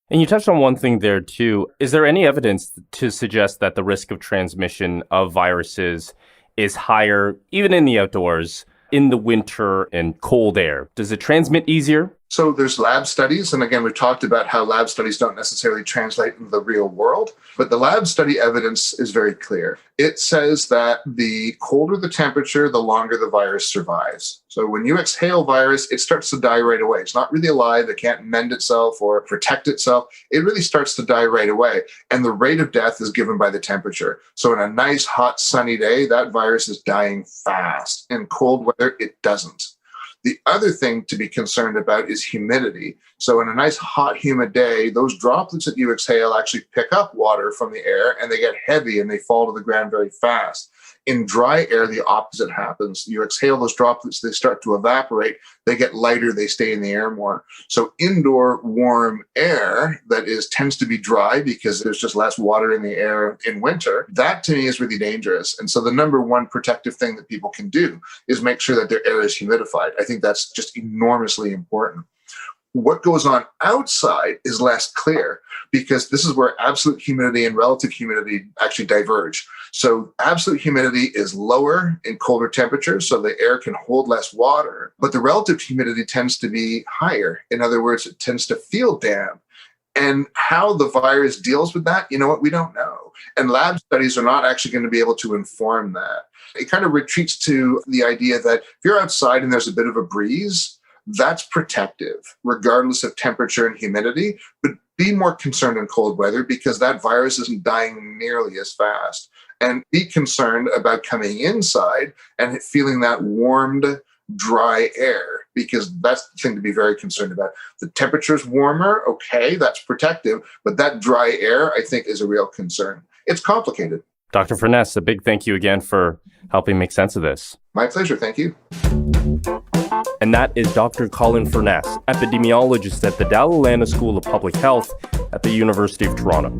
And you touched on one thing there too. Is there any evidence to suggest that the risk of transmission of viruses is higher, even in the outdoors, in the winter and cold air? Does it transmit easier? So there's lab studies. And again, we've talked about how lab studies don't necessarily translate into the real world. But the lab study evidence is very clear. It says that the colder the temperature, the longer the virus survives. So when you exhale virus, it starts to die right away. It's not really alive. It can't mend itself or protect itself. It really starts to die right away. And the rate of death is given by the temperature. So in a nice, hot, sunny day, that virus is dying fast. In cold weather, it doesn't. The other thing to be concerned about is humidity. So in a nice hot, humid day, those droplets that you exhale actually pick up water from the air and they get heavy and they fall to the ground very fast. In dry air, the opposite happens. You exhale those droplets, they start to evaporate, they get lighter, they stay in the air more. So indoor warm air tends to be dry because there's just less water in the air in winter. That to me is really dangerous. And so the number one protective thing that people can do is make sure that their air is humidified. I think that's just enormously important. What goes on outside is less clear because this is where absolute humidity and relative humidity actually diverge. So absolute humidity is lower in colder temperatures, so the air can hold less water, but the relative humidity tends to be higher. In other words, it tends to feel damp. And how the virus deals with that, you know what, we don't know. And lab studies are not actually going to be able to inform that. It kind of retreats to the idea that if you're outside and there's a bit of a breeze, that's protective, regardless of temperature and humidity. But be more concerned in cold weather because that virus isn't dying nearly as fast. And be concerned about coming inside and feeling that warmed, dry air, because that's the thing to be very concerned about. The temperature's warmer, okay, that's protective, but that dry air, I think, is a real concern. It's complicated. Dr. Furness, a big thank you again for helping make sense of this. My pleasure. Thank you. And that is Dr. Colin Furness, epidemiologist at the Dalla Lana School of Public Health at the University of Toronto.